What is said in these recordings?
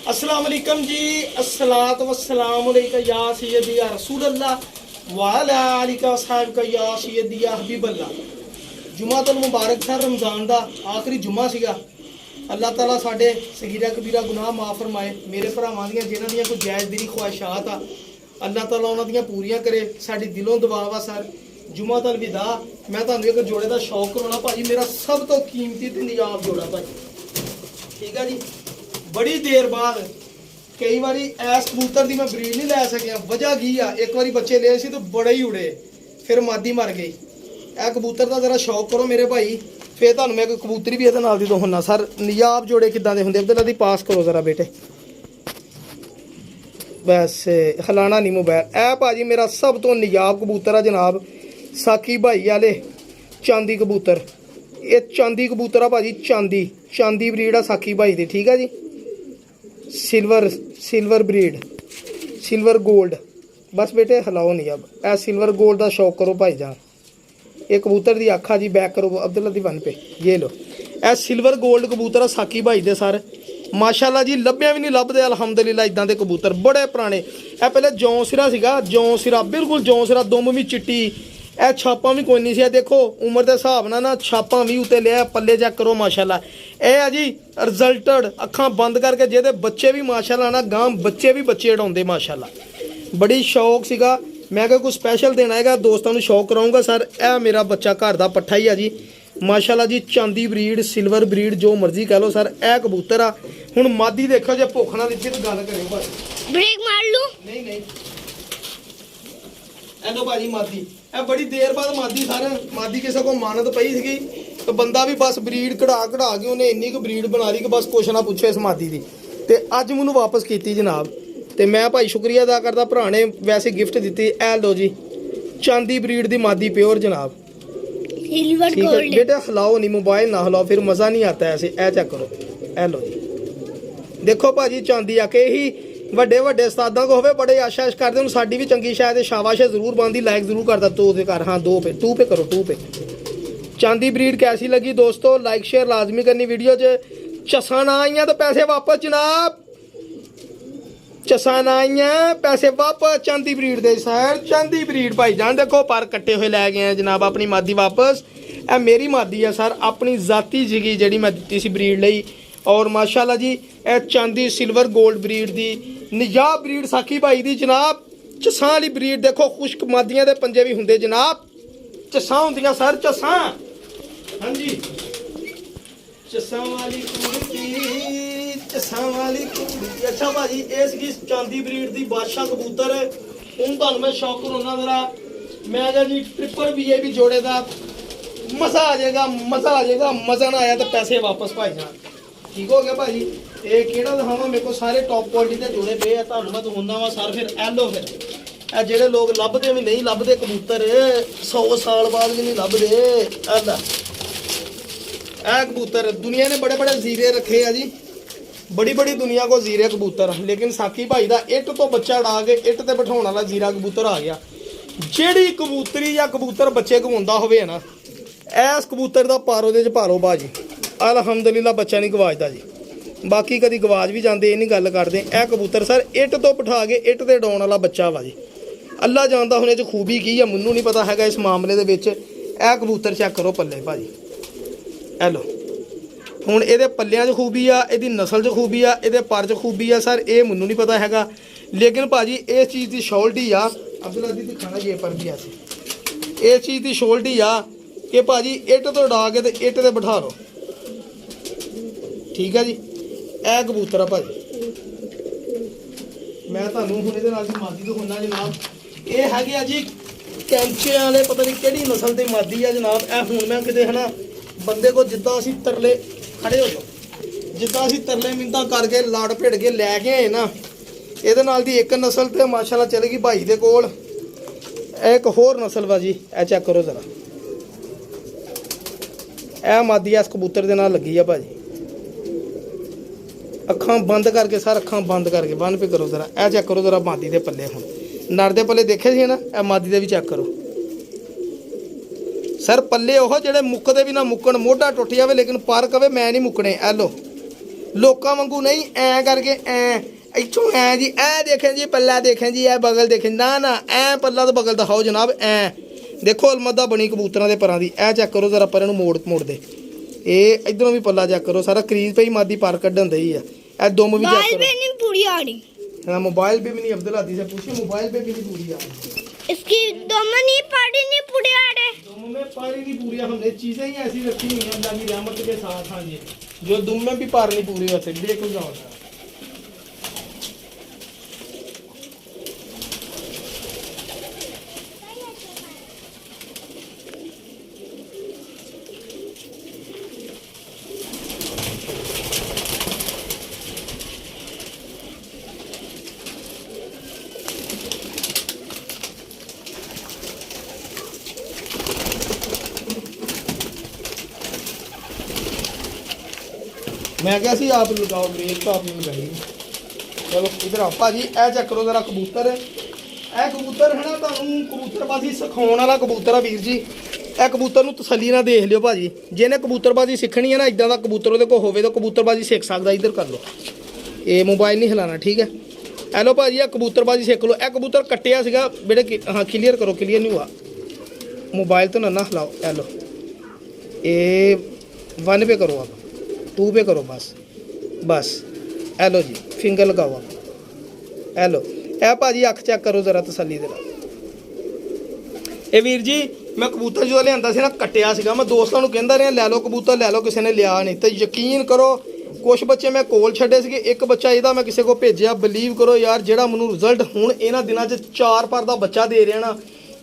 अस्सलाम वालेकुम जी, अस्सलातु वस्सलामु अलैका या सय्यदी या रसूल अल्लाह व अला आलिका वसहबिका या सय्यदी या हबीब अल्लाह। जुमातुल मुबारक था, रमज़ान का आखिरी जुमा सीगा। अल्लाह ताला साडे सगीरा कबीरा गुनाह माफ़ फरमाए। मेरे भरावां दियां जिन्हां दियां कोई जायज़ दिली ख्वाहिशात आ, अल्लाह ताला उन्हां दियां पूरियां करे। साडी दिलों दुआ वा सर जुमातुल विदा। मैं तुहानूं एक जोड़े का शौक कराउणा भाजी, मेरा सब तो कीमती ते नियाब जोड़ा भाजी, ठीक है जी। बड़ी देर बाद कई बारी ऐस कबूतर की मैं ब्रीड नहीं लै सकिया। वजह की आ, एक बारी बच्चे ले सी तो बड़े ही उड़े, फिर मादी मर गई। यह कबूतर का जरा शौक करो मेरे भाई, फिर तुहानूं मैं कबूतरी भी ये दिखाना। सर नियाब जोड़े किदां दे हुंदे, अब्दुल्ला दी पास करो जरा बेटे, बस हिलाना नहीं मोबाइल। ए भाजी मेरा सब तो नियाब कबूतर है जनाब, साकी भाई वाले चांदी कबूतर। ये चांदी कबूतर आ भाजी, चांदी चांदी ब्रीड आ साकी भाई दी, ठीक है जी। Silver breed, silver gold. बस बेटे हिलाओ नहीं अब। ए सिल्वर गोल्ड का शौक करो भाई जान। ये कबूतर दी आखा जी बैक करो अब्दुल्ला दी वन पे, ये लो। ए सिल्वर गोल्ड कबूतर साकी भाई दे सर, माशाल्लाह जी। लभ्या भी नहीं लभदे अलहमदुलिल्लाह इदां दे कबूतर, बड़े पुराने। ए पहले जौं सिरा सीगा, जौं सिरा बिल्कुल जौं सिरा, दुम भी चिट्टी। ए छापा भी कोई नहीं सी। देखो उम्र के हिसाब नाल ना छापा भी उत्ते लिया, पल्ले चेक करो माशाल्लाह। ए है जी रिजल्टड, अखां बंद करके जेदे बच्चे भी माशाल्लाह ना, गां बच्चे भी बच्चे उड़ाउंदे माशाल्लाह। बड़ी शौक सीगा, मैं क्या कुछ स्पैशल देना है दोस्तों को शौक कराऊंगा सर। ए मेरा बच्चा घर का पट्ठा ही है जी माशाल्लाह जी। चांदी ब्रीड, सिल्वर ब्रीड, जो मर्जी कह लो सर। ए कबूतर आ हुण मादी देखो, जे भुख ना लिखी तो गल करो भाई। ब्रेक मार लूं? नहीं नहीं, एलो भाजी मादी। ए बड़ी देर बाद मादी सर, मादी किसी को मानत पई सी तो बंदा भी बस ब्रीड कढ़ा के उन्हें इन्नी क ब्रीड बना ली कि बस कुछ ना पूछो इस मादी की। तो अज मैनू वापस की जनाब, तो मैं भाई शुक्रिया अदा करता। भरा ने वैसे गिफ्ट दी। ए लो जी चांदी ब्रीड की मादी प्योर जनाब, सिल्वर ठीक है गोल्ड। बेटा। हिलाओ नहीं, मोबाइल ना हिलाओ, फिर मज़ा नहीं आता ऐसे। ए चेक करो, ए लो जी। देखो भाजी चांदी आके ही ਵੱਡੇ ਵੱਡੇ ਉਸਤਾਦਾਂ को होवे बड़े आशा करते हैं साड़ी भी चंगी शायद शाबाश है जरूर बनती, लाइक जरूर करता। तो कर हाँ, 2 पे 2 पे करो, 2 पे। चांदी ब्रीड कैसी लगी दोस्तों, लाइक शेयर लाजमी करनी वीडियो च। चसा ना आईया तो पैसे वापस जनाब, चसा ना आईया पैसे वापस। चांदी ब्रीड दे सर, चांदी ब्रीड भाई जान। देखो पर कट्टे हुए लै गए हैं जनाब, अपनी मादी वापस। ए मेरी मादी है सर, अपनी जाती जिगी जी मैं दी सी ब्रीड लई। और माशाल्लाह जी ए चांदी सिल्वर गोल्ड ब्रीड दी निजाब ब्रीड साकी भाई दी जनाब। चसां वाली ब्रीड देखो, खुश्क मादियां दे पंजे भी हुंदे जनाब, चसां हुंदियां सर, चसां। हाँ जी चसां वाली कुड़ी, चसां वाली कुड़ी। अच्छा भाजी ये सी चांदी ब्रीड दी बादशाह कबूतर। हुण तुहानूं मैं शौक कराउणा जरा। मैं क्या जी ट्रिपल भी जोड़े दा मज़ा आ जाएगा, मज़ा आ जाएगा। मज़ा ना आया तो पैसे वापस भाई जान, ठीक हो गया भाजी। ये केड़ा दिखावा, मेरे को सारे टॉप क्वालिटी के जुड़े पे है, तुहानूं मैं दिखाउंदा वा सर। फिर एलो फिर ए जेड़े लोग लभदे भी नहीं लभदे कबूतर, 100 साल बाद भी नहीं लभदे। एला ए कबूतर दुनिया ने बड़े बड़े जीरे रखे हैं जी, बड़ी बड़ी दुनिया को जीरे कबूतर, लेकिन साकी भाई का इट तो बच्चा उड़ा के इट ते बिठाउण वाला जीरा कबूतर आ गया। जेड़ी कबूतरी या कबूतर बच्चे गवाउंदा होवे ना, इस कबूतर का पारो दे च पारो बाजी अलहमदुलिल्लाह बच्चा नहीं गवाजदा जी। बाकी कभी गवाज भी जाते, ये नहीं गल करते। यह कबूतर सर इट तो बिठा के इट ते उड़ाउण वाला बच्चा वा जी। अल्लाह जानदा हुण इह खूबी की है, मैनूं नहीं पता हैगा इस मामले दे विच। यह कबूतर चेक करो पल्ले भाजी, ए लो। हुण इहदे पल्लियां च खूबी आ, इहदी नस्ल च खूबी आ, इहदे पर च खूबी आ सर, ये मैनूं नहीं पता हैगा। लेकिन भाजी इस चीज़ की शोल्टी आ, अब्दुल्ला दी दिखाना ये पर भी ऐसे, इस चीज़ की शोल्टी आ कि भाजी इट तो उड़ा के ते इट ते बिठा लो, ठीक है जी। ए कबूतर आ भाजी, मैं तुहानूं हुण इहदे नाल मादी दिखाउणा जनाब। ये है जी कैंचे वाले, पता नहीं किहड़ी नस्ल की मादी है जनाब। ए हुण मैं किते है ना बंदे को जिद्दां असीं तरले खड़े हो जाओ, जिद्दां असीं तरले मिन्नतां करके लड़ भिड़ के लै के आए ना, इहदे नाल दी एक नस्ल ते माशाल्लाह चले गई भाई दे कोल। एक होर नस्ल वा जी, ए चेक करो जरा। ए मादी इस कबूतर दे नाल लगी है भाजी। अखां बंद करके सर, अखां बंद करके बन पे करो जरा। ए चेक करो जरा मादी दे पल्ले। हुण नर दे पल्ले देखे सी ना, ए मादी दे भी चेक करो सर। पल्ले ओह जेड़े मुक्कदे भी ना मुक्कण, मोढा टुट जावे लेकिन पर कवे मैं नहीं मुक्कने। ए लो ਲੋਕਾਂ ਵਾਂਗੂ ਨਹੀਂ ਐ ਕਰਕੇ ਐ ਇੱਥੋਂ ਐ ਜੀ ਐ ਦੇਖੇं ਜੀ ਪੱਲਾ ਦੇਖੇਂ ਜੀ ਐ ਬਗਲ ਦੇਖੇਂ ਨਾ ਨਾ ਐ ਪੱਲਾ ਤਾਂ ਬਗਲ ਦਿਖਾਓ ਜਨਾਬ ਐ ਦੇਖੋ ਅਲਮਦਾ ਬਣੀ ਕਬੂਤਰਾਂ ਦੇ ਪਰਾਂ ਦੀ ਐ ਚੈੱਕ ਕਰੋ ਜ਼ਰਾ ਪਰ ਇਹਨੂੰ ਮੋੜ ਦੇ ਇਹ ਇਧਰੋਂ ਵੀ ਪੱਲਾ ਚੈੱਕ ਕਰੋ ਸਾਰਾ ਕਰੀਜ਼ ਪਈ ਮਾਦੀ ਪਰ ਕੱਢਣ ਦਈ ਆ ਇਹ ਦੁਮ ਵੀ ਚੈੱਕ ਕਰੋ नहीं पूरी आ रही हाँ मोबाइल पे भी नहीं अब्दुल आदि से पूछिए मोबाइल पे भी नहीं पूरी आ रही इसकी दम नहीं पड़ी नहीं पूरी आ रहे दुम में पार ही नहीं पूरी हमने चीजें ही ऐसी रखी हुई हैं अल्लाह की रहमत के साथ हाँ जी जो दुम में भी पार नहीं पूरी वैसे बिल्कुल जाओ मैं क्या सी आप लगाओ ब्रेक तो आप नहीं लगाई चलो इधर आओ भाजी ए चेक करो जरा कबूतर ए कबूतर है ना तुहानू कबूतरबाजी सिखाने वाला कबूतर है वीर जी ए कबूतर नू तसल्ली ना देख लियो भाजी जिन्हें कबूतरबाजी सीखनी है ना इदा का कबूतर वो होवे तो कबूतरबाजी सीख सकता इधर कर लो ये मोबाइल नहीं हिलाना ठीक है ए लो भाजी ए कबूतरबाजी सीख लो ए कबूतर कट्टिया सीगा बेटे हाँ क्लीयर करो क्लीयर नहीं हुआ मोबाइल तो ना हिलाओ ए लो ये 1 पे करो आप 2 पे करो बस ए लो जी फिंगर लगाओ आप ए लो ए भाजी अख चेक करो जरा तसल्ली दे ए वीर जी मैं कबूतर जो लिया ना कट्टिया सीगा मैं दोस्तों को कहता रहा लै लो कबूतर लै लो किसी ने लिया नहीं तो यकीन करो कुछ बच्चे मैं कोल छड्डे सीगे एक बच्चा ਇਹਦਾ मैं किसी को भेजा बिलीव करो यार ਜਿਹੜਾ ਮੈਨੂੰ रिजल्ट ਹੁਣ ਇਹਨਾਂ ਦਿਨਾਂ 'ਚ 4 ਪਰ ਦਾ ਬੱਚਾ ਦੇ ਰਿਹਾ ਨਾ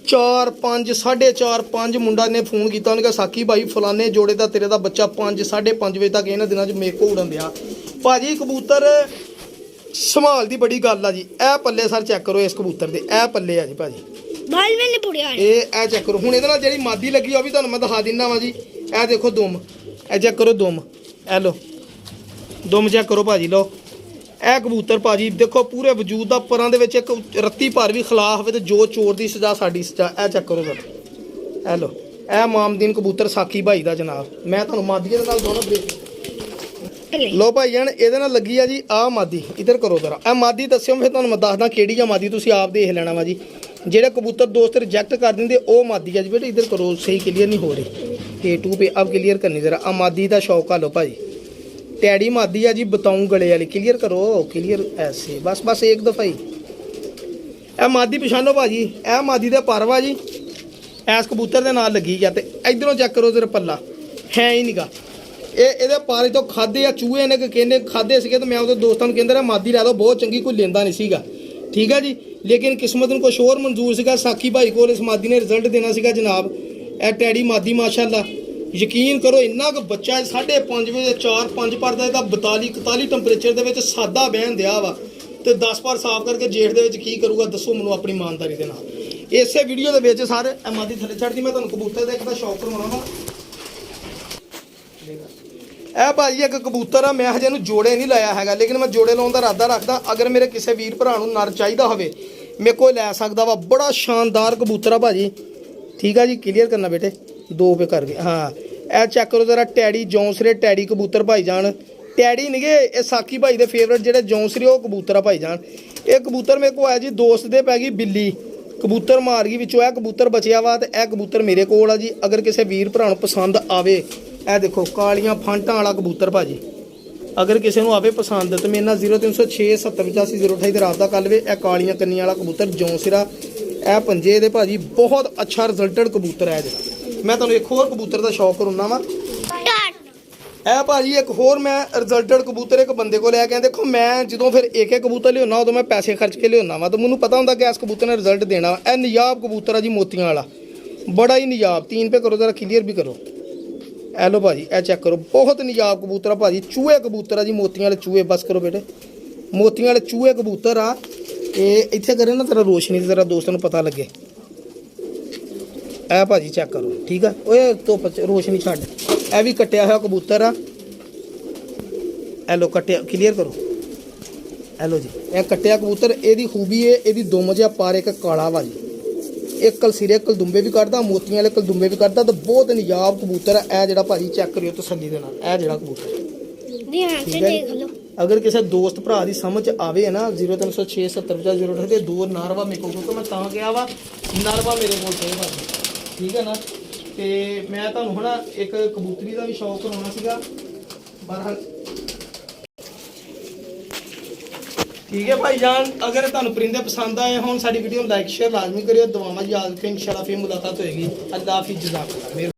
4 5 4:30 5 ਮੁੰਡਾ ਨੇ ਫੋਨ ਕੀਤਾ ਉਹਨੇ ਕਿਹਾ ਸਾਕੀ ਭਾਈ ਫਲਾਣੇ ਜੋੜੇ ਦਾ ਤੇਰੇ ਦਾ ਬੱਚਾ 5 5:30 ਵਜੇ ਤੱਕ ਇਹਨਾਂ ਦਿਨਾਂ 'ਚ ਮੇਰੇ ਕੋਲ ਉੜਨ ਦਿਆ ਭਾਜੀ ਕਬੂਤਰ ਸੰਭਾਲ ਦੀ ਬੜੀ ਗੱਲ ਆ ਜੀ ਇਹ ਪੱਲੇ ਸਰ ਚੈੱਕ ਕਰੋ ਇਸ ਕਬੂਤਰ ਦੇ ਇਹ ਪੱਲੇ ਆ ਜੀ ਭਾਜੀ बाल में नहीं पूरी आ रही ਇਹ ਚੈੱਕ ਕਰੋ ਹੁਣ ਇਹਦੇ ਨਾਲ ਜਿਹੜੀ ਮਾਦੀ ਲੱਗੀ ਉਹ ਵੀ ਤੁਹਾਨੂੰ ਮੈਂ ਦਿਖਾ ਦਿੰਦਾ ਵਾਂ ਜੀ ਇਹ ਦੇਖੋ ਦੁਮ ਇਹ ਚੈੱਕ ਕਰੋ ਦੁਮ ਇਹ ਲੋ ਦੁਮ ਚੈੱਕ ਕਰੋ ਭਾਜੀ ਲੋ ਇਹ ਕਬੂਤਰ ਭਾਜੀ ਦੇਖੋ ਪੂਰੇ ਵਜੂਦ ਦਾ ਪਰਾਂ ਦੇ ਵਿੱਚ ਇੱਕ ਰੱਤੀ ਭਰ ਵੀ ਖਿਲਾਫ ਹੋਵੇ ਤੇ ਜੋ ਚੋਰ ਦੀ ਸਜ਼ਾ ਸਾਡੀ ਸਜ਼ਾ ਇਹ ਚੈੱਕ ਕਰੋ ਸਰ ਇਹ ਲੋ ਇਹ ਮਾਮਦੀਨ ਕਬੂਤਰ ਸਾਕੀ ਭਾਈ ਦਾ ਜਨਾਬ ਮੈਂ ਤੁਹਾਨੂੰ ਮਾਦੀਏ ਦੇ ਨਾਲ ਦੋਨੋਂ ਬ੍ਰੇਕ ਲੋ ਭਾਈ ਜਾਨ ਇਹਦੇ ਨਾਲ ਲੱਗੀ ਆ ਜੀ ਆ ਮਾਦੀ ਇਧਰ ਕਰੋ ਜ਼ਰਾ ਇਹ ਮਾਦੀ ਦੱਸਿਓ ਫਿਰ ਤੁਹਾਨੂੰ ਮੈਂ ਦੱਸਦਾ ਕਿਹੜੀ ਆ ਮਾਦੀ ਤੁਸੀਂ ਆਪ ਦੇਖ ਲੈਣਾ ਵਾ ਜੀ ਜਿਹੜੇ ਕਬੂਤਰ ਦੋਸਤ ਰਿਜੈਕਟ ਕਰ ਦਿੰਦੇ ਉਹ ਮਾਦੀ ਆ ਜੀ ਬੇਟੇ ਇਧਰ ਕਰੋ ਸਹੀ ਕਲੀਅਰ ਨਹੀਂ ਹੋ ਰਹੀ ए 2 पे अब क्लियर करनी जरा आ मादी का शौक लो भाई टैडी मादी है जी बताऊँ गले वाली क्लियर करो क्लियर ऐसे बस बस एक दफ़ा ही ए मादी पछानो भाजी ए मादी का परवा जी ऐस कबूतर के नाल लगी गया तो इधरों चेक करो जरा पल्ला है ही नहीं गा ये पारे तो खादे या चूहे ने कहने खादे से तो मैं उस दोस्तों को कहता रहा मादी लै दो बहुत चंगी कोई लेंदा नहीं सीगा ठीक है जी लेकिन किस्मत को कुछ होर मंजूर सीगा साकी भाई को इस मादी ने रिजल्ट देना सीगा जनाब ए टैडी मादी माशाअल्लाह यकीन करो इन्ना क बच्चा 5:30 बजे 4-5 पर ਦਾ 42-41 ਟੈਂਪਰੇਚਰ ਦੇ ਵਿੱਚ ਸਾਦਾ ਬਹਿਣ ਦਿਆ ਵਾ ਤੇ 10 ਪਰ ਸਾਫ਼ ਕਰਕੇ ਜੇਠ ਦੇ ਵਿੱਚ ਕੀ ਕਰੂਗਾ ਦੱਸੋ ਮੈਨੂੰ ਆਪਣੀ ਇਮਾਨਦਾਰੀ ਦੇ ਨਾਲ ਇਸੇ ਵੀਡੀਓ ਦੇ ਵਿੱਚ ਸਾਰੇ ਮਾਦੀ ਥੱਲੇ ਛੱਡਦੀ ਮੈਂ ਤੁਹਾਨੂੰ ਕਬੂਤਰ ਦਾ ਇੱਕ ਦਾ ਸ਼ੌਕ ਕਰਵਾਉਣਾ ਵਾ ਇਹ ਭਾਜੀ ਇੱਕ ਕਬੂਤਰ ਆ ਮੈਂ ਹਜੇ ਇਹਨੂੰ ਜੋੜੇ ਨਹੀਂ ਲਾਇਆ ਹੈਗਾ ਲੇਕਿਨ ਮੈਂ ਜੋੜੇ ਲਾਉਣ ਦਾ ਇਰਾਦਾ ਰੱਖਦਾ ਅਗਰ ਮੇਰੇ ਕਿਸੇ ਵੀਰ ਭਰਾ ਨੂੰ ਨਰ ਚਾਹੀਦਾ ਹੋਵੇ ਮੇਰੇ ਕੋਲ ਲੈ ਸਕਦਾ ਵਾ ਬੜਾ ਸ਼ਾਨਦਾਰ ਕਬੂਤਰ ਆ ਭਾਜੀ ठीक है जी क्लियर करना बेटे 2 पे कर गए हाँ ए चेक करो जरा टैडी जौंसरे टैडी कबूतर भाई जान टैडी नहीं गे ये साकी भाई दे फेवरेट जेडे जौंसरे वो कबूतर आ भाई जान ये कबूतर मेरे को आया जी दोस्त दे पै गई बिल्ली कबूतर मार गई विचों कबूतर बचिया वा तो यह कबूतर मेरे को आ जी अगर किसी वीर भरा पसंद आवे ए देखो कालियां फांटा वाला कबूतर भाजी अगर किसी को आवे पसंद तो मेरे 0306 70 85 028 रात का कल वे ए कालियां कन्नी वाला कबूतर जौंसरा ਇਹ ਪੰਜੇ ਦੇ ਭਾਜੀ ਬਹੁਤ ਅੱਛਾ ਰਿਜ਼ਲਟਡ ਕਬੂਤਰ ਹੈ ਜਿਹੜਾ ਮੈਂ ਤੁਹਾਨੂੰ ਇੱਕ ਹੋਰ ਕਬੂਤਰ ਦਾ ਸ਼ੌਕ ਕਰਾਉਣਾ ਵਾ ਇਹ ਭਾਜੀ ਇੱਕ ਹੋਰ ਮੈਂ ਰਿਜ਼ਲਟਡ ਕਬੂਤਰ ਇੱਕ ਬੰਦੇ ਕੋਲ ਲੈ ਕੇ ਦੇਖੋ ਮੈਂ ਜਦੋਂ ਫਿਰ ਇੱਕ ਇੱਕ ਕਬੂਤਰ ਲਿਆਉਣਾ ਉਦੋਂ ਮੈਂ ਪੈਸੇ ਖਰਚ ਕੇ ਲਿਆਉਣਾ ਵਾ ਤਾਂ ਮੈਨੂੰ ਪਤਾ ਹੁੰਦਾ ਕਿ ਇਸ ਕਬੂਤਰ ਨੇ ਰਿਜ਼ਲਟ ਦੇਣਾ ਇਹ ਨਿਯਾਬ ਕਬੂਤਰ ਆ ਜੀ ਮੋਤੀਆਂ ਵਾਲਾ ਬੜਾ ਹੀ ਨਿਯਾਬ 3 पे करो जरा क्लियर भी करो ਇਹ ਲੋ ਭਾਜੀ ਇਹ ਚੈੱਕ ਕਰੋ ਬਹੁਤ ਨਿਯਾਬ ਕਬੂਤਰ ਆ ਭਾਜੀ ਚੂਹੇ ਕਬੂਤਰ ਆ ਜੀ ਮੋਤੀਆਂ ਵਾਲੇ ਚੂਹੇ ਬਸ ਕਰੋ ਬੇਟੇ ਮੋਤੀਆਂ ਵਾਲੇ ਚੂਹੇ ਕਬੂਤਰ ਆ ਇਹ ਇੱਥੇ ਕਰੇ ਨਾ ਤੇਰਾ ਰੋਸ਼ਨੀ ਜ਼ਰਾ ਦੋਸਤਾਂ ਨੂੰ ਪਤਾ ਲੱਗੇ ਇਹ ਭਾਜੀ ਚੈੱਕ ਕਰੋ ਠੀਕ ਆ ਓਏ ਧੁੱਪ ਰੋਸ਼ਨੀ ਛੱਡ ਇਹ ਵੀ ਕੱਟਿਆ ਹੋਇਆ ਕਬੂਤਰ ਆ ਇਹ ਲੋ ਕੱਟਿਆ ਕਲੀਅਰ ਕਰੋ ਇਹ ਲੋ ਜੀ ਇਹ ਕੱਟਿਆ ਕਬੂਤਰ ਇਹਦੀ ਖੂਬੀ ਹੈ ਇਹਦੀ ਦੁਮ ਜਿਹਾ ਪਾਰ ਇੱਕ ਕਾਲਾ ਵਾ ਜੀ ਇੱਕ ਕਲ ਸਿਰੇ ਕਲਦੁੰਬੇ ਵੀ ਕੱਢਦਾ ਮੋਤੀਆਂ ਵਾਲੇ ਕਲਦੁੰਬੇ ਵੀ ਕੱਢਦਾ ਤੇ ਬਹੁਤ ਨਿਯਾਬ ਕਬੂਤਰ ਆ ਇਹ ਜਿਹੜਾ ਭਾਜੀ ਚੈੱਕ ਕਰਿਓ ਤਸੱਲੀ ਦੇ ਨਾਲ ਇਹ ਜਿਹੜਾ ਕਬੂਤਰ ध्यान से ठीक है देख लो अगर किसी दोस्त भरा की समझ आवे है ना 0306 70 0 दो नारवा मेरे को क्योंकि मैं ਤਾਂ ਗਿਆ ਵਾ ਨਾਰਵਾ ਮੇਰੇ ਕੋਲ ਚਾਹੀਦਾ ਠੀਕ ਹੈ ਨਾ ਤੇ ਮੈਂ ਤੁਹਾਨੂੰ ਹੁਣ ਇੱਕ ਕਬੂਤਰੀ ਦਾ ਵੀ ਸ਼ੌਕ ਕਰਾਉਣਾ ਸੀਗਾ ਬਰਹਲ ਠੀਕ ਹੈ ਭਾਈਜਾਨ ਅਗਰ ਤੁਹਾਨੂੰ ਪਰਿੰਦੇ ਪਸੰਦ ਆਏ ਹੋਣ ਸਾਡੀ ਵੀਡੀਓ ਨੂੰ ਲਾਈਕ ਸ਼ੇਅਰ ਲਾਜ਼ਮੀ ਕਰਿਓ ਦੁਆਵਾਂ ਯਾਦ ਰੱਖਿਓ ਇਨਸ਼ਾਅੱਲਾ ਫਿਰ ਮੁਲਾਕਾਤ ਹੋਏਗੀ ਅੱਲਾਹ ਹਾਫਿਜ਼ ਜਜ਼ਾਕੁਮ